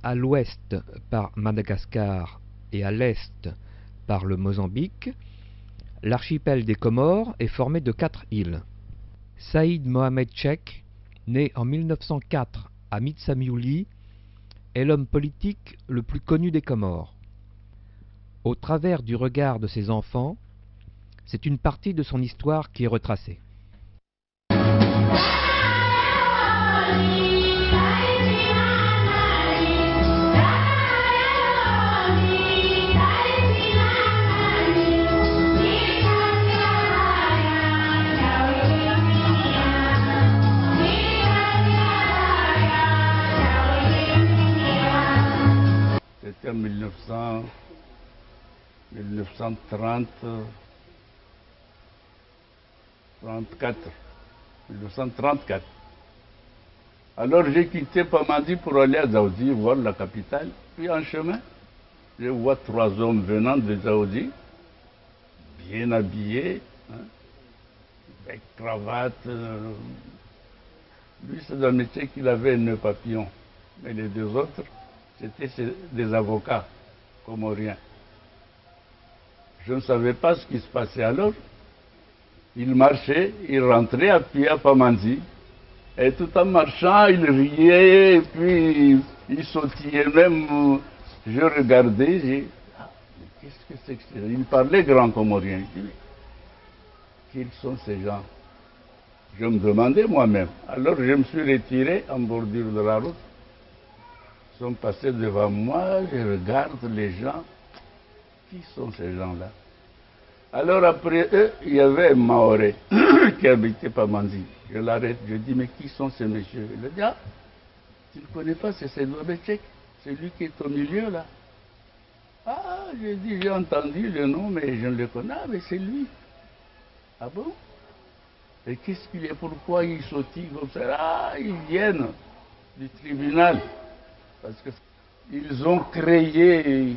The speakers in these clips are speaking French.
à l'ouest par Madagascar et à l'est par le Mozambique, l'archipel des Comores est formé de 4 îles. Saïd Mohamed Cheikh, né en 1904 à Mitsamiouli, est l'homme politique le plus connu des Comores. Au travers du regard de ses enfants, c'est une partie de son histoire qui est retracée. C'était en 1930, 1934. Alors j'ai quitté Pamandi pour aller à Dzaoudzi, voir la capitale. Puis en chemin, je vois 3 hommes venant de Dzaoudzi, bien habillés, hein, avec cravate. Lui, c'est un métier qu'il avait un nœud papillon. Mais les 2 autres, c'était des avocats comoriens. Je ne savais pas ce qui se passait alors. Il marchait, il rentrait à pied à Pamandi. Et tout en marchant, il riait, et puis il sautillait même. Je regardais, j'ai dit, ah, qu'est-ce que c'est que ça? Il parlait grand comorien. Je dis, qui sont ces gens? Je me demandais moi-même. Alors je me suis retiré en bordure de la route. Ils sont passés devant moi, je regarde les gens. Qui sont ces gens-là? Alors après eux, il y avait un Maoré qui habitait Pamandi. Je l'arrête, je dis, mais qui sont ces messieurs? Il a dit, ah, tu ne connais pas, c'est Mohamed Cheikh, c'est lui qui est au milieu là. Ah, j'ai dit, j'ai entendu le nom, mais je ne le connais, mais c'est lui. Ah bon? Et qu'est-ce qu'il y a? Pourquoi ils sautillent comme ça? Ah, ils viennent du tribunal. Parce qu'ils ont créé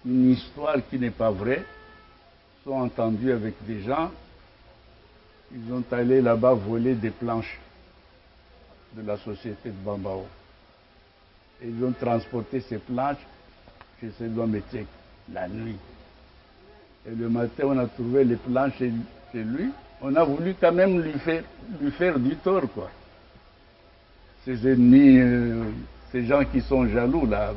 une histoire qui n'est pas vraie. Ils sont entendus avec des gens. Ils ont allé là-bas voler des planches de la société de Bambao. Et ils ont transporté ces planches chez Seydou Cheikh la nuit. Et le matin, on a trouvé les planches chez lui. On a voulu quand même lui faire du tort, quoi. Ses ennemis, ces gens qui sont jaloux, là,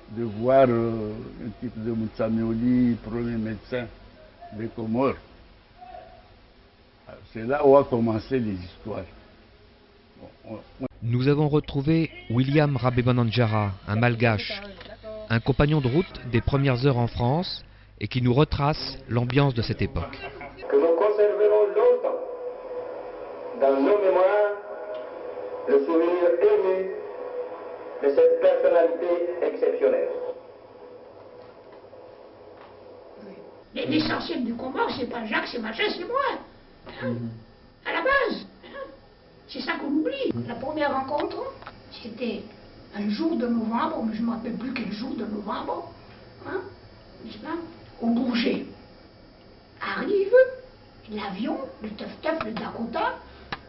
de voir un type de Mitsamiouli, premier médecin des Comores. C'est là où ont commencé les histoires. Nous avons retrouvé William Rabébananjara, un malgache, un compagnon de route des premières heures en France et qui nous retrace l'ambiance de cette époque. Que nous conserverons longtemps dans nos mémoires le souvenir ému de cette personnalité exceptionnelle. L'essentiel du combat, c'est pas Jacques, c'est machin, c'est moi. Hein, à la base. Hein, c'est ça qu'on oublie. La première rencontre, c'était un jour de novembre, mais je ne me rappelle plus quel jour de novembre, hein, n'est-ce pas, au Bourget. Arrive l'avion, le Teuf-Teuf, le Dakota,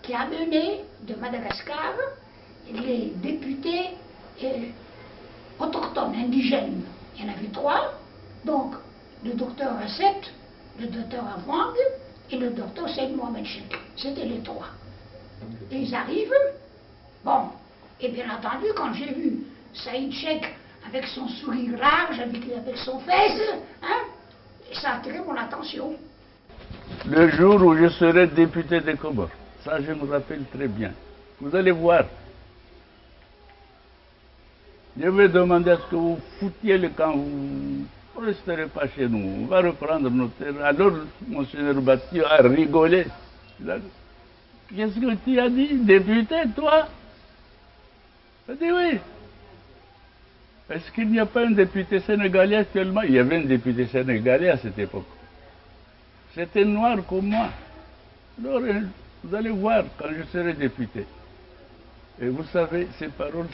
qui a mené de Madagascar les députés autochtones, indigènes. Il y en avait 3, donc le docteur Asset, le docteur Avwang et le docteur Saïd Mohamed Cheikh. C'était les 3. Et ils arrivent, bon, et bien entendu, quand j'ai vu Saïd Cheikh avec son sourire large, avec son fesse, hein, ça a attiré mon attention. Le jour où je serai député des Comores, ça je me rappelle très bien. Vous allez voir. Je vais demander à ce que vous foutiez le camp, vous ne resterez pas chez nous, on va reprendre nos terres. Alors, Monseigneur Bati a rigolé. Qu'est-ce que tu as dit, député, toi? Il a dit oui. Est-ce qu'il n'y a pas un député sénégalais actuellement? Il y avait un député sénégalais à cette époque. C'était noir comme moi. Alors, vous allez voir quand je serai député. Et vous savez, cette parole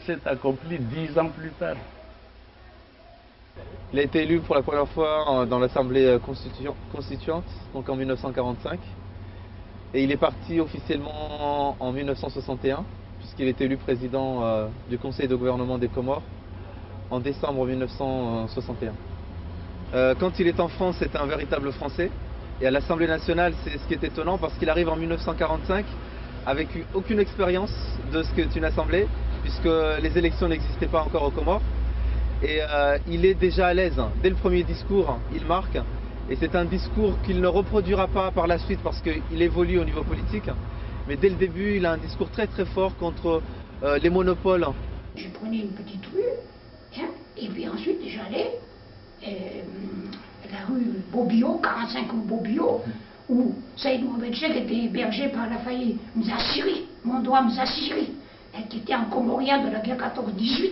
s'est accomplie 10 ans plus tard. Il a été élu pour la première fois dans l'Assemblée constituante, donc en 1945. Et il est parti officiellement en 1961. puisqu'il est élu président du conseil de gouvernement des Comores en décembre 1961. Quand il est enfant, c'est un véritable Français. Et à l'Assemblée nationale, c'est ce qui est étonnant, parce qu'il arrive en 1945 avec aucune expérience de ce qu'est une assemblée, puisque les élections n'existaient pas encore aux Comores. Et il est déjà à l'aise. Dès le premier discours, il marque. Et c'est un discours qu'il ne reproduira pas par la suite, parce qu'il évolue au niveau politique. Mais dès le début, il a un discours très très fort contre les monopoles. Je prenais une petite rue, hein, et puis ensuite j'allais la rue Bobillot, 45 rue Bobillot, où Saïd Mohamed Cheikh était hébergé par la famille Mzassiri, Mondoua Mzassiri, qui était un Comorien de la guerre 14-18,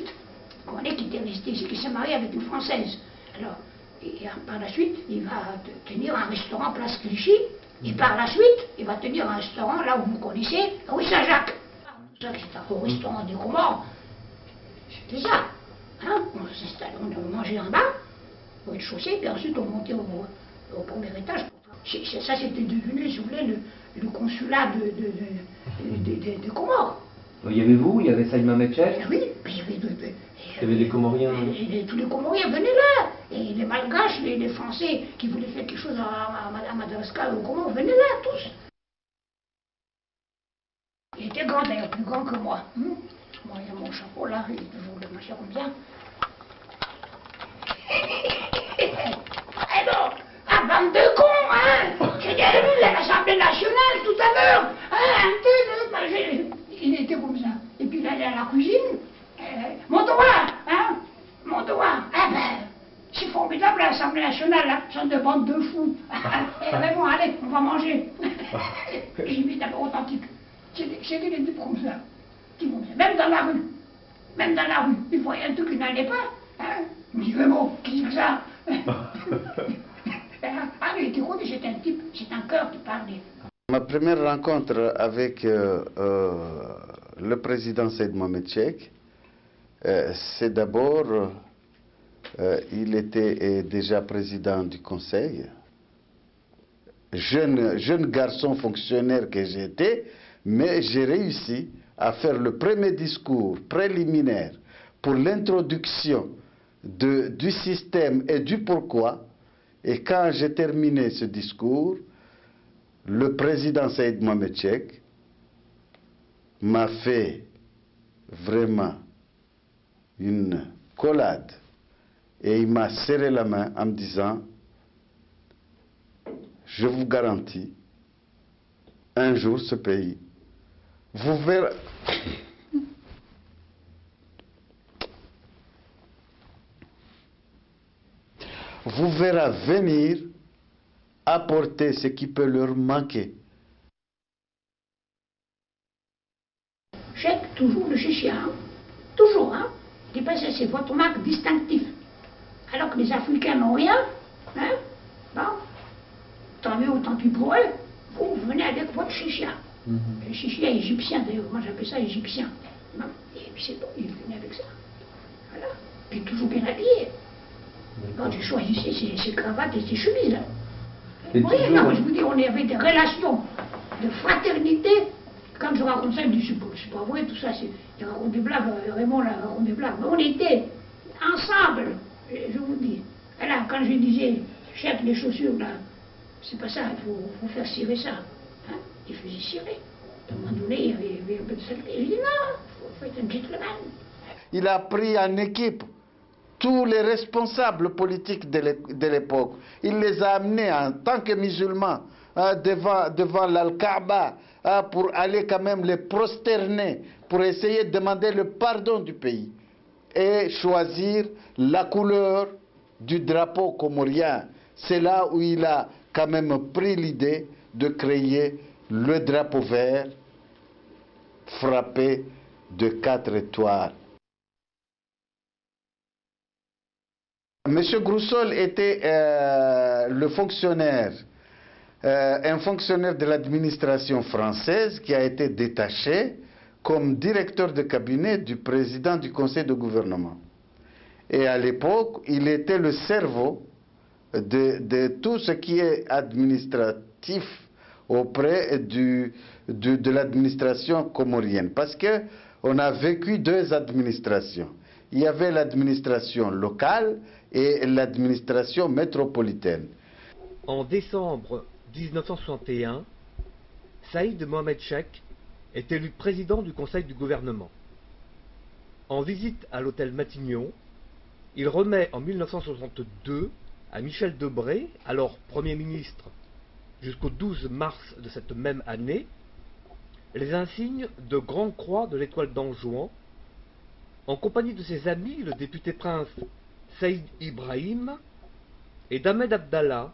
qui était resté ici, qui s'est marié avec une Française. Alors, par la suite, il va tenir un restaurant place Clichy, et par la suite, il va tenir un restaurant là où vous connaissez, rue Saint-Jacques. Ça, c'est un restaurant des Comores. C'était ça. Hein? On s'installait, on mangeait en bas, au rez-de-chaussée, puis ensuite on montait au premier étage. Ça, c'était devenu, si vous voulez, le consulat de Comores. Il y avait vous, il y avait Saïd Mohamed Cheikh. Oui, puis il y avait les Comoriens. Tous les Comoriens venaient là. Et les Malgaches, les Français qui voulaient faire quelque chose à Madagascar, aux Comores, venaient là, tous. Il était grand, d'ailleurs, plus grand que moi. Moi, il y a mon chapeau là, il est toujours le machin comme ça. Eh bon, ah, bande de cons, hein! J'ai bien vu à l'Assemblée nationale tout à l'heure, hein! Il était comme ça. Et puis il allait à la cuisine. Mon doigt, hein? Mon doigt. Ah ben, c'est formidable l'Assemblée nationale, là. Ce sont des bandes de fous. Vraiment, allez, on va manger. J'y vais d'abord authentique. C'était des types comme ça. Même dans la rue. Même dans la rue. Il voyait un truc qui n'allait pas. Hein? Il me dit, vraiment, qu'est-ce que c'est que ça? Ah, mais il était connu, c'était un type, c'est un cœur qui parlait. Ma première rencontre avec le président Saïd Mohamed Cheikh, c'est d'abord, il était déjà président du conseil. Jeune garçon fonctionnaire que j'étais, mais j'ai réussi à faire le premier discours préliminaire pour l'introduction du système et du pourquoi. Et quand j'ai terminé ce discours, le président Saïd Mohamed Cheikh m'a fait vraiment une collade et il m'a serré la main en me disant: je vous garantis, un jour ce pays, vous verrez. Vous verrez venir apporter ce qui peut leur manquer. Cheikh, toujours le chichia, hein? Toujours, hein? C'est votre marque distinctive. Alors que les Africains n'ont rien, hein? Bon, tant mieux, tant pis pour eux. Vous venez avec votre chichia. Le chichia égyptien, d'ailleurs, moi j'appelle ça égyptien. Et puis c'est bon, il venait avec ça. Voilà. Puis toujours bien habillé. Quand j'ai choisi ses cravates et ses chemises. Hein. Oui, non, je vous dis, on avait des relations de fraternité. Quand je raconte ça, je me dis, c'est pas vrai, tout ça, il raconte des blagues, Raymond là, raconte des blagues. Mais on était ensemble, je vous dis. Voilà, quand je disais, Cheikh, les chaussures là, c'est pas ça, il faut faire cirer ça. Hein? Il faisait cirer. À un moment donné, il y avait un peu de saleté. Je dis, non, il faut être un gentleman. Il a pris en équipe tous les responsables politiques de l'époque. Il les a amenés en tant que musulmans devant l'Al-Kaaba pour aller quand même les prosterner, pour essayer de demander le pardon du pays et choisir la couleur du drapeau comorien. C'est là où il a quand même pris l'idée de créer le drapeau vert frappé de 4 étoiles. Monsieur Groussol était le fonctionnaire, un fonctionnaire de l'administration française qui a été détaché comme directeur de cabinet du président du conseil de gouvernement. Et à l'époque, il était le cerveau de tout ce qui est administratif auprès de l'administration comorienne. Parce qu'on a vécu deux administrations. Il y avait l'administration locale et l'administration métropolitaine. En décembre 1961, Saïd Mohamed Cheikh est élu président du Conseil du gouvernement. En visite à l'hôtel Matignon, il remet en 1962 à Michel Debré, alors Premier ministre jusqu'au 12 mars de cette même année, les insignes de Grande Croix de l'Étoile d'Anjouan, en compagnie de ses amis, le député prince Saïd Ibrahim et d'Ahmed Abdallah,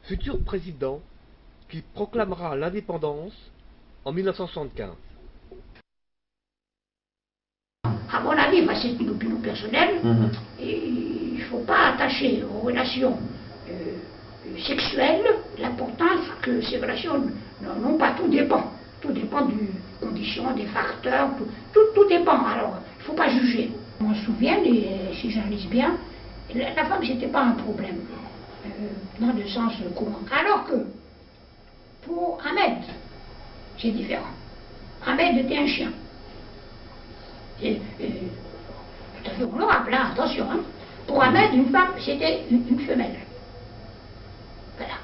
futur président qui proclamera l'indépendance en 1975. À mon avis, c'est une opinion personnelle, et il ne faut pas attacher aux relations sexuelles l'importance que ces relations n'ont pas. Tout dépend. Tout dépend des conditions, des facteurs, tout dépend. Alors, il ne faut pas juger. On me souvient, si j'analyse bien, la femme, c'était pas un problème, dans le sens courant. Alors que, pour Ahmed, c'est différent. Ahmed était un chien. Tout à fait honorable, hein, attention. Hein. Pour Ahmed, une femme, c'était une femelle. Voilà.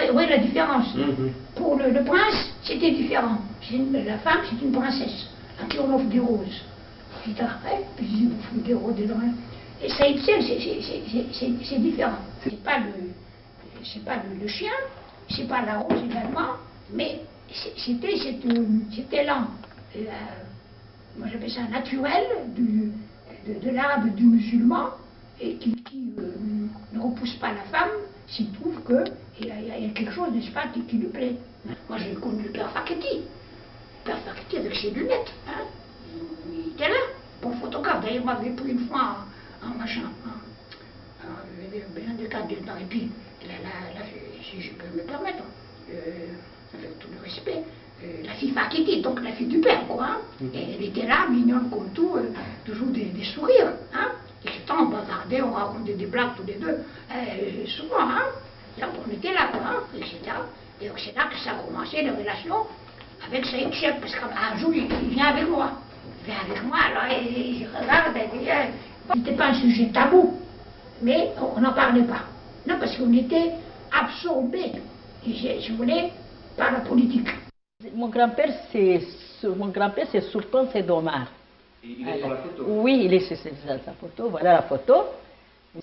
Vous voyez la différence. Pour le prince, c'était différent. La femme, c'est une princesse, à qui on offre des roses. Puis il offre des roses, des draps. Et Saïd Sen, c'est différent. C'est pas le chien, c'est pas la rose également, mais c'était cet élan, moi j'appelle ça naturel, de l'arabe du musulman, et qui ne repousse pas la femme s'il trouve qu'il y a quelque chose, n'est-ce pas, qui lui plaît. Moi j'ai connu le père Faketi. Le père Faketi avec ses lunettes. Hein. Il était là, bon photographe. D'ailleurs, il m'avait pris une fois en machin. Bien des cas dedans. Et puis, si je peux me permettre, avec tout le respect, la fille Faketi, donc la fille du père, quoi. Hein. Et elle était là, mignonne comme tout, toujours des sourires. Hein. Et quand on bavardait, on racontait des blagues tous les deux, souvent, hein. Donc on était là, quoi, hein, etc. Et donc c'est là que ça a commencé, les relations avec Saïd Cheikh, parce qu'un jour, il vient avec moi. Il vient avec moi, alors il regarde, et dit, c'était pas un sujet tabou, mais on n'en parlait pas. Non, parce qu'on était absorbés, si vous voulez, par la politique. Mon grand-père, c'est Sultan Sedomar. Il est sur la photo. Oui, il est sur sa photo, voilà la photo.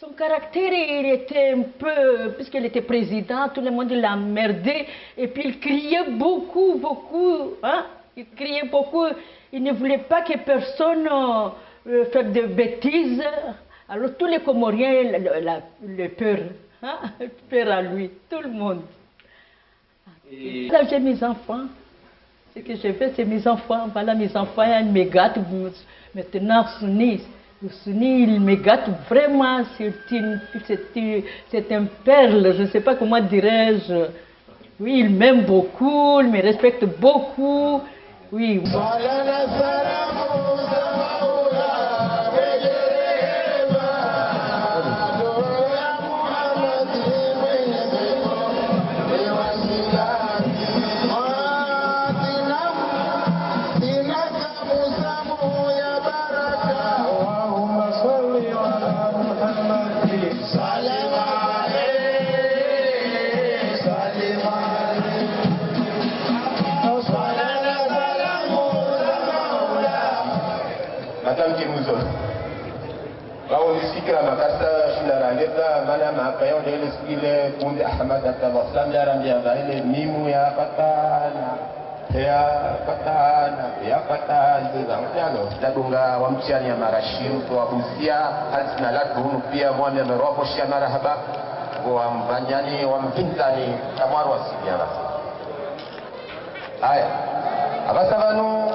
Son caractère, il était un peu, puisqu'il était président, tout le monde l'a emmerdé, et puis il criait beaucoup, hein? Il criait beaucoup, il ne voulait pas que personne fasse de bêtises. Alors tous les Comoriens, le peur, hein? Peur à lui, tout le monde. Et là, j'ai mes enfants. Ce que j'ai fait, c'est mes enfants. Voilà, mes enfants, ils me gâtent. Maintenant, Souni, il me gâte vraiment. C'est une perle, je ne sais pas comment dirais-je. Oui, il m'aime beaucoup, il me respecte beaucoup. Oui. Madame Kimouzo. Wawo nisikira makasa shinarangerda mana makayo ile skile kundi Ahmad Abdallah yarandia ile mimu ya patana ya patana zangalo dadunga wamchiani ya marashiru to abusia halsina ladunu pia mwami ameropo shia marahaba wa mbanyani wa mpintani kamwaru wasibiana haya abasabanu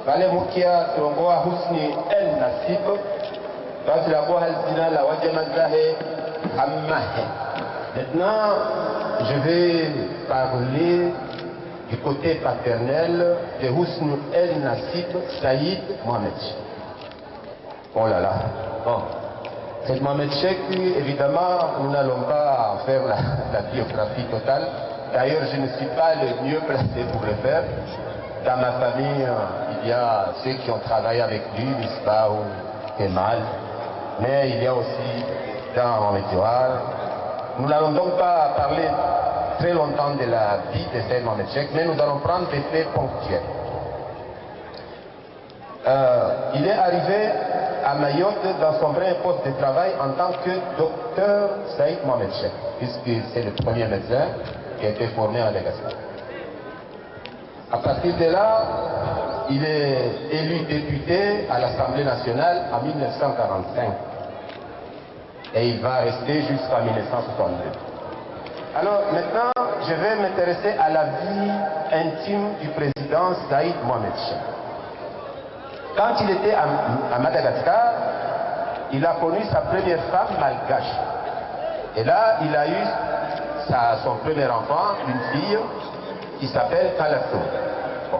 Kale mukia tuongoa Husni El Nasib basi la kwa halzina la wajamazahe hammahe. Maintenant, je vais parler du côté paternel de Husni El Nasib Saïd Mohamed. Oh là là. Bon. Saïd Mohamed Cheikh, évidemment, nous n'allons pas faire la biographie totale. D'ailleurs, je ne suis pas le mieux placé pour le faire. Dans ma famille, il y a ceux qui ont travaillé avec lui, Misbah ou Kemal, mais il y a aussi dans mon mémoire. Nous n'allons donc pas parler très longtemps de la vie de Saïd Mohamed Cheikh, mais nous allons prendre des faits ponctuels. Il est arrivé à Mayotte dans son vrai poste de travail en tant que docteur Saïd Mohamed Cheikh, puisque c'est le premier médecin qui a été formé à Madagascar. À partir de là, il est élu député à l'Assemblée nationale en 1945 et il va rester jusqu'en 1962. Alors maintenant, je vais m'intéresser à la vie intime du président Saïd Mohamed Cheikh. Quand il était à Madagascar, il a connu sa première femme malgache. Et là, il a eu son premier enfant, une fille, qui s'appelle Kalasso. Bon.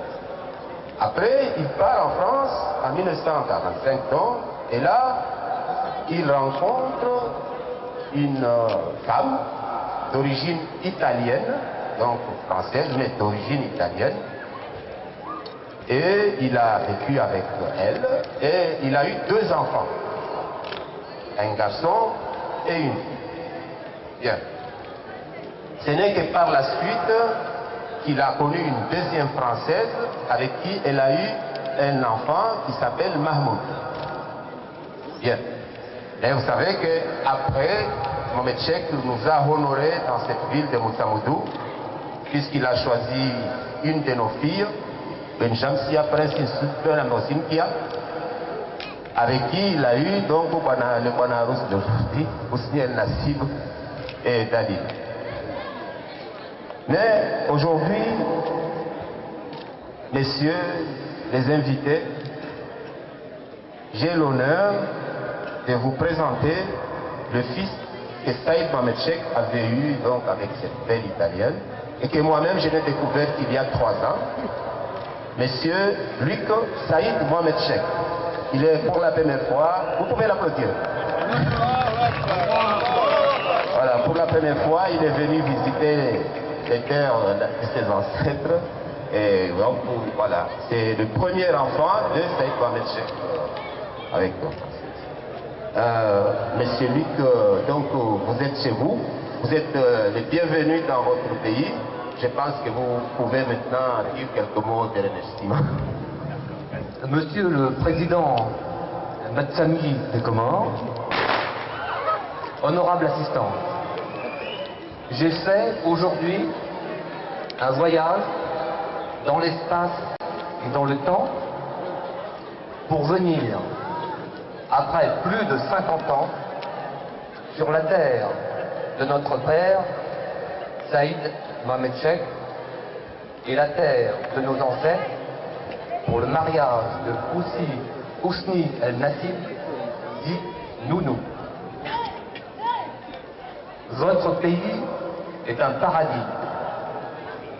Après, il part en France en 1945, et là, il rencontre une femme d'origine italienne, donc française, mais d'origine italienne. Et il a vécu avec elle, et il a eu 2 enfants, un garçon et une fille. Bien. Ce n'est que par la suite qu'il a connu une deuxième française avec qui elle a eu un enfant qui s'appelle Mahmoud. Bien. Et vous savez qu'après, Mohamed Cheikh nous a honorés dans cette ville de Moussamoudou, puisqu'il a choisi une de nos filles, Benjamsia Prince Mosimkia, avec qui il a eu donc le Banarus d'aujourd'hui, Ousni El Nassib et Dalil. Mais aujourd'hui, messieurs les invités, j'ai l'honneur de vous présenter le fils que Saïd Mohamed Cheikh avait eu donc avec cette belle italienne et que moi-même je l'ai découvert il y a 3 ans. Monsieur Luc Saïd Mohamed Cheikh. Il est pour la première fois, vous pouvez l'applaudir. Voilà, pour la première fois, il est venu visiter les terres de ses ancêtres. Et donc, voilà, c'est le premier enfant de Saïd Mohamed Cheikh. Avec nous. Monsieur Luc, donc vous êtes chez vous. Vous êtes les bienvenus dans votre pays. Je pense que vous pouvez maintenant dire quelques mots de remerciement. Monsieur le Président Matsami des Comores, honorable assistant, j'ai fait aujourd'hui un voyage dans l'espace et dans le temps pour venir, après plus de 50 ans, sur la terre de notre père, Saïd Mohamed Cheikh, et la terre de nos ancêtres, pour le mariage de Ousni El Nassib, dit Nounou. Votre pays est un paradis,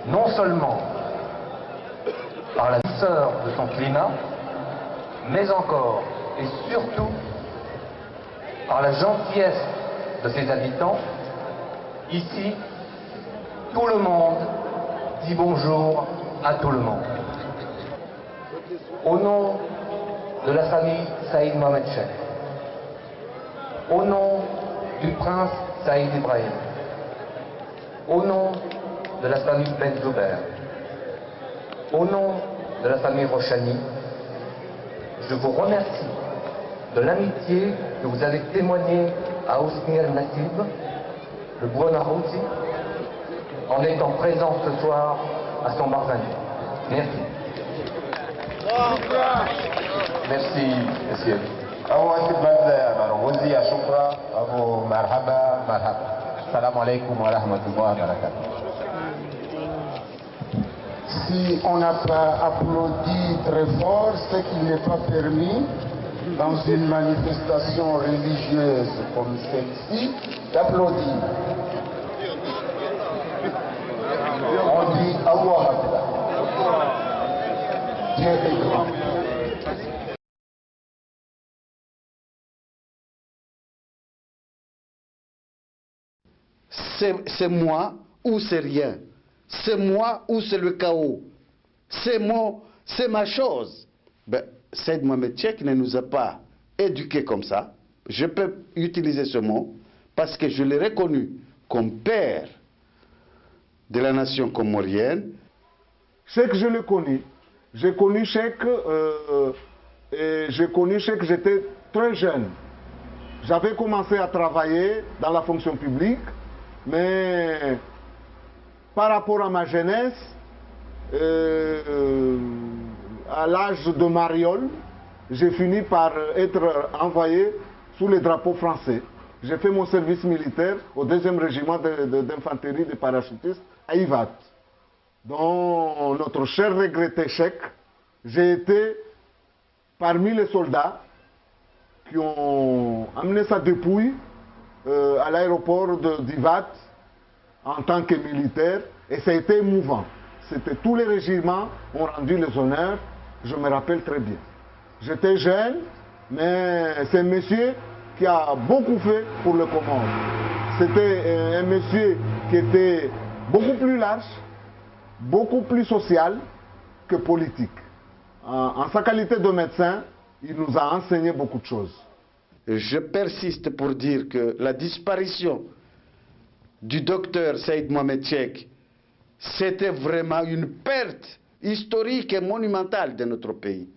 non seulement par la douceur de son climat, mais encore et surtout par la gentillesse de ses habitants. Ici, tout le monde dit bonjour à tout le monde. Au nom de la famille Saïd Mohamed Cheikh, au nom du prince Saïd Ibrahim, au nom de la famille Ben Zuber, au nom de la famille Rochani, je vous remercie de l'amitié que vous avez témoignée à Ousni El Nassib, le Buonarroti, en étant présent ce soir à son barzani. Merci. Merci, monsieur. Salam alaikum wa rahmatullahi wa barakatuh. Si on n'a pas applaudi très fort, c'est qu'il n'est pas permis dans une manifestation religieuse comme celle-ci d'applaudir. On dit Allah Akbar. Dieu est grand. c'est moi ou c'est rien. C'est moi ou c'est le chaos. C'est ma chose. Ben, Saïd Mohamed Cheikh ne nous a pas éduqués comme ça. Je peux utiliser ce mot parce que je l'ai reconnu comme père de la nation comorienne. Cheikh, je l'ai connu. J'ai connu Cheikh, j'étais très jeune. J'avais commencé à travailler dans la fonction publique, mais par rapport à ma jeunesse, à l'âge de Mariol, j'ai fini par être envoyé sous les drapeaux français. J'ai fait mon service militaire au 2e régiment d'infanterie des parachutistes à Ivat. Dans notre cher regretté Cheikh, j'ai été parmi les soldats qui ont amené sa dépouille à l'aéroport d'Ivat en tant que militaire, et ça a été émouvant. Tous les régiments ont rendu les honneurs, je me rappelle très bien. J'étais jeune, mais c'est un monsieur qui a beaucoup fait pour le Comore. C'était un monsieur qui était beaucoup plus large, beaucoup plus social que politique. En sa qualité de médecin, il nous a enseigné beaucoup de choses. Je persiste pour dire que la disparition du docteur Saïd Mohamed Cheikh, c'était vraiment une perte historique et monumentale de notre pays.